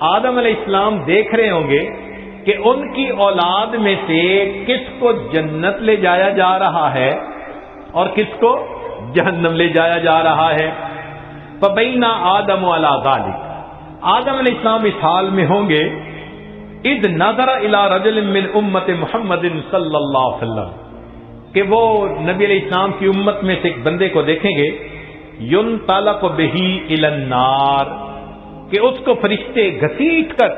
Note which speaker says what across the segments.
Speaker 1: آدم علیہ السلام دیکھ رہے ہوں گے کہ ان کی اولاد میں سے کس کو جنت لے جایا جا رہا ہے اور کس کو جہنم لے جایا جا رہا ہے. فبینا آدم علی ذلک، آدم علیہ السلام اس حال میں ہوں گے اذ نظر الی رجل من امت محمد صلی اللہ علیہ وسلم، کہ وہ نبی علیہ السلام کی امت میں سے ایک بندے کو دیکھیں گے ينطلق به الی النار، کہ اس کو فرشتے گھسیٹ کر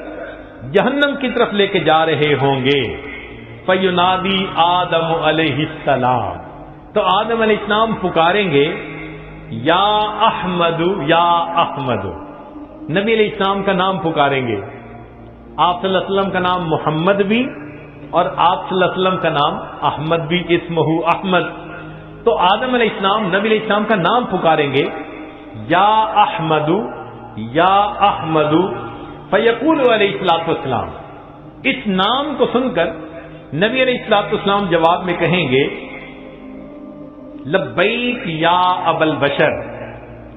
Speaker 1: جہنم کی طرف لے کے جا رہے ہوں گے. فینادی آدم علیہ السلام، تو آدم علیہ السلام پکاریں گے یا احمد یا احمد، نبی علیہ السلام کا نام پکاریں گے. آپ صلی اللہ علیہ وسلم کا نام محمد بھی اور آپ صلی اللہ علیہ وسلم کا نام احمد بھی، اسمہ احمد. تو آدم علیہ السلام نبی علیہ السلام کا نام پکاریں گے یا احمد یا احمد. فیقول علیہ الصلوۃ والسلام، اس نام کو سن کر نبی علیہ الصلوۃ والسلام جواب میں کہیں گے لبیک یا ابا البشر،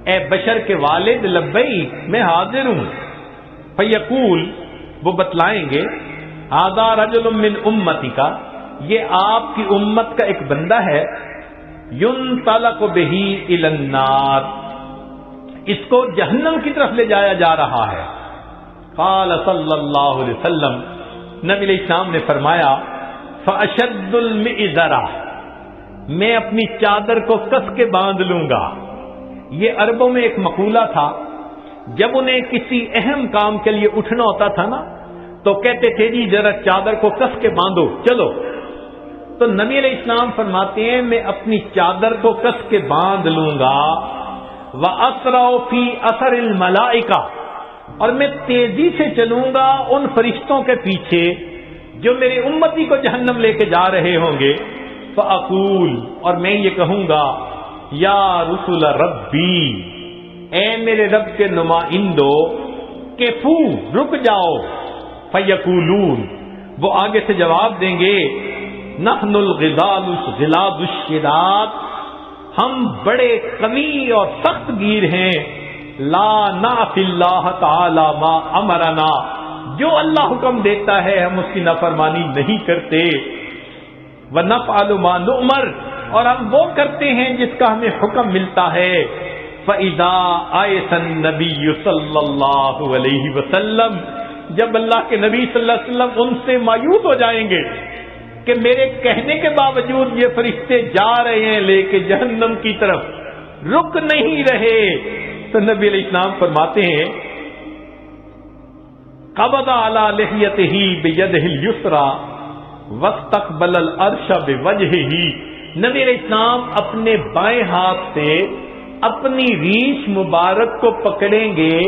Speaker 1: اے بشر کے والد لبیک، میں حاضر ہوں. فیقول، وہ بتلائیں گے ھذا رجل من امتی کا، یہ آپ کی امت کا ایک بندہ ہے ينطلق به الی النار، اس کو جہنم کی طرف لے جایا جا رہا ہے. قال صلی اللہ علیہ وسلم، نبی علیہ السلام نے فرمایا فاشد المئزرہ، میں اپنی چادر کو کس کے باندھ لوں گا. یہ عربوں میں ایک مقولہ تھا، جب انہیں کسی اہم کام کے لیے اٹھنا ہوتا تھا نا تو کہتے تھے جی ذرا چادر کو کس کے باندھو چلو. تو نبی علیہ السلام فرماتے ہیں میں اپنی چادر کو کس کے باندھ لوں گا. وَأَسْرَعُ فِي أَثَرِ الْمَلَائِكَةِ، اور میں تیزی سے چلوں گا ان فرشتوں کے پیچھے جو میرے امتی کو جہنم لے کے جا رہے ہوں گے. فَأَقُولُ، اور میں یہ کہوں گا یا رسول ربی، اے میرے رب کے نمائندو، کفو، رک جاؤ. فَيَقُولُونَ، وہ آگے سے جواب دیں گے نحن الغضال غلاظ الشداد، ہم بڑے قوی اور سخت گیر ہیں. لا نعصی اللہ تعالی ما امرنا، جو اللہ حکم دیتا ہے ہم اس کی نافرمانی نہیں کرتے. ونفعل ما نؤمر، اور ہم وہ کرتے ہیں جس کا ہمیں حکم ملتا ہے. فاذا آیس النبی صلی اللہ علیہ وسلم، جب اللہ کے نبی صلی اللہ علیہ وسلم ان سے مایوس ہو جائیں گے کہ میرے کہنے کے باوجود یہ فرشتے جا رہے ہیں لے کے جہنم کی طرف، رک نہیں رہے، تو نبی علیہ السلام فرماتے ہیں قبض علی لحیتہ بیدہ الیسری واستقبل العرش بوجہہ، نبی علیہ السلام اپنے بائیں ہاتھ سے اپنی ریش مبارک کو پکڑیں گے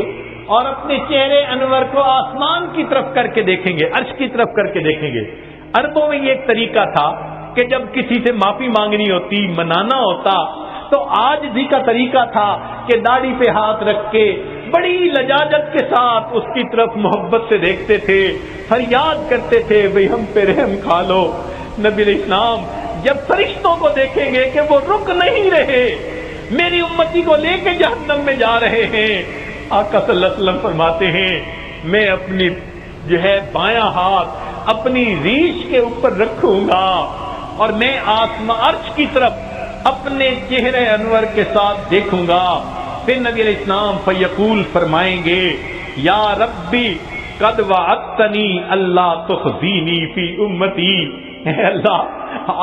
Speaker 1: اور اپنے چہرے انور کو آسمان کی طرف کر کے دیکھیں گے، عرش کی طرف کر کے دیکھیں گے. عربوں میں یہ ایک طریقہ تھا کہ جب کسی سے معافی مانگنی ہوتی، منانا ہوتا، تو آجزی کا طریقہ تھا کہ داڑھی پہ ہاتھ رکھ کے بڑی لجاجت کے ساتھ اس کی طرف محبت سے دیکھتے تھے، فریاد کرتے تھے بھئی ہم پہ رحم کھا لو. نبی علیہ السلام جب فرشتوں کو دیکھیں گے کہ وہ رک نہیں رہے، میری امتی کو لے کے جہنم میں جا رہے ہیں، آقا صلی اللہ علیہ وسلم فرماتے ہیں میں اپنی بایاں ہاتھ اپنی ریش کے اوپر رکھوں گا اور میں آسمان عرش کی طرف اپنے چہرے انور کے ساتھ دیکھوں گا. پھر نبی علیہ السلام فیقول فرمائیں گے یا ربی قد وعدتنی اللہ تخزینی فی امتی، اے اللہ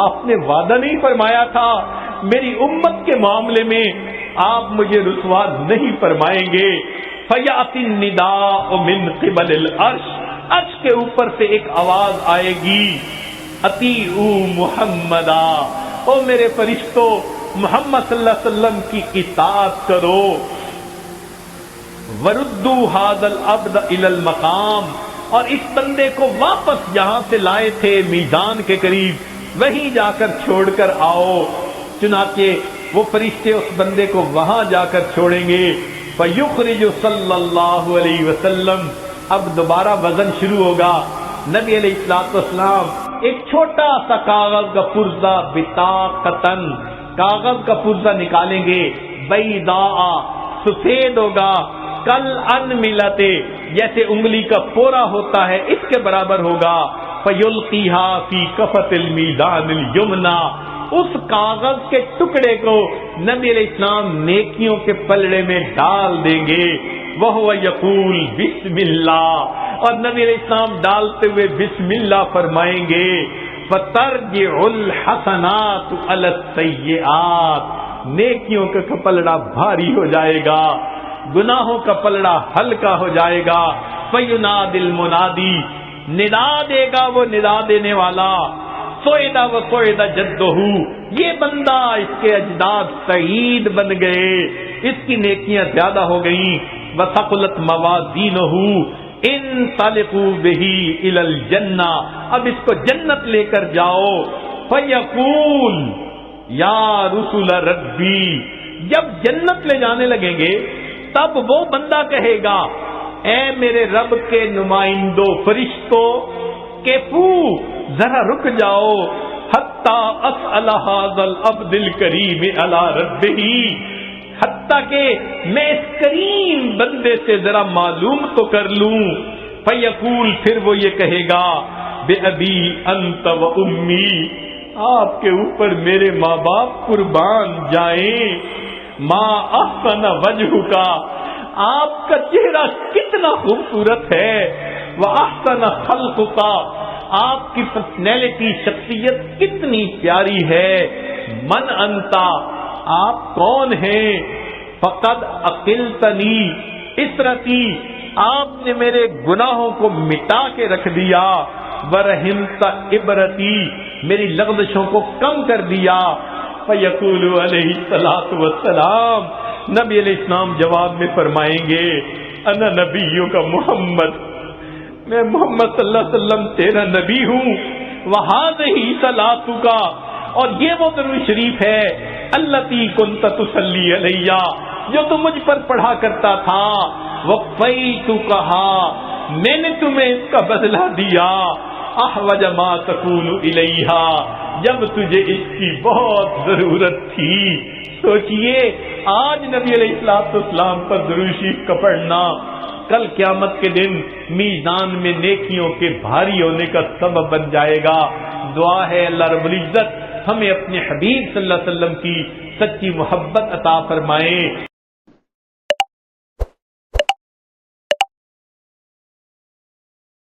Speaker 1: آپ نے وعدہ نہیں فرمایا تھا میری امت کے معاملے میں آپ مجھے رسوا نہیں فرمائیں گے. فیاتی النداء من قبل العرش، عرش کے اوپر سے ایک آواز آئے گی اطیعوا محمدا، او میرے فرشتوں محمد صلی اللہ علیہ وسلم کی اطاعت کرو. وردوا ھذا العبد الی المقام، اور اس بندے کو واپس جہاں سے لائے تھے میزان کے قریب وہیں جا کر چھوڑ کر آؤ. چنانچہ وہ فرشتے اس بندے کو وہاں جا کر چھوڑیں گے. فیخرج صلی اللہ علیہ وسلم، اب دوبارہ وزن شروع ہوگا. نبی علیہ الصلوۃ والسلام ایک چھوٹا سا کاغذ کا پرزہ بطاقتن، کاغذ کا پرزہ نکالیں گے، بیضاء، سفید ہوگا، کل ان ملتے، جیسے انگلی کا پورا ہوتا ہے اس کے برابر ہوگا. فَيُلْقِيهَا فِي كَفَةِ الْمِيزَانِ الْيُمْنَى، اس کاغذ کے ٹکڑے کو نبی علیہ السلام نیکیوں کے پلڑے میں ڈال دیں گے. وَهُوَ يَقُولُ بسم اللہ، اور نبی علیہ السلام ڈالتے ہوئے بسم اللہ فرمائیں گے. فَتَرْجِعُ الْحَسَنَاتُ عَلَى السَّيِّئَاتِ، نیکیوں کا پلڑا بھاری ہو جائے گا، گناہوں کا پلڑا ہلکا ہو جائے گا. فَيُنَادِ الْمُنَادِي، ندا دے گا وہ ندا دینے والا. سوئدہ و سوئدہ جدہ، یہ بندہ اس کے اجداد سعید بن گئے، اس کی نیکیاں زیادہ ہو گئیں. وثقلت موازینہ، انطلقوا بہ الی الجنہ، اب اس کو جنت لے کر جاؤ. فیقول یا رسول ربی، جب جنت لے جانے لگیں گے تب وہ بندہ کہے گا اے میرے رب کے نمائندوں فرشتوں کہ ذرا رک جاؤ. حتی اسأل ھذا العبد الکریم علی ربہ، حتیٰ کہ میں اس کریم بندے سے ذرا معلوم تو کر لوں. فیقول، پھر وہ یہ کہے گا بے ابی انت و امی، آپ کے اوپر میرے ماں باپ قربان جائیں. ما احسن وجہک، آپ کا چہرہ کتنا خوبصورت ہے. وَأَحْسَنَ خَلْقُكَ، آپ کی پرسنالٹی شخصیت کتنی پیاری ہے. من انتا، آپ کون ہیں. فقد عقلتنی اسرتی، آپ نے میرے گناہوں کو مٹا کے رکھ دیا. ورحمت عبرتی، میری لغزشوں کو کم کر دیا. فیقول علیہ الصلوۃ والسلام، نبی علیہ السلام جواب میں فرمائیں گے انا نبیوں کا محمد، میں محمد صلی اللہ علیہ وسلم تیرا نبی ہوں. وہذہ صلاتک، اور یہ وہ درود شریف ہے التی کنت تصلی علیہ، جو تم مجھ پر پڑھا کرتا تھا. وفیتکھا، میں نے تمہیں اس کا بدلہ دیا. احوج ما تکون الیہا، جب تجھے اس کی بہت ضرورت تھی. سوچئے آج نبی علیہ السلام پر درود شریف کا پڑھنا کل قیامت کے دن میزان میں نیکیوں کے بھاری ہونے کا سبب بن جائے گا. دعا ہے اللہ رب العزت ہمیں اپنے حبیب صلی اللہ علیہ وسلم کی سچی محبت عطا فرمائے.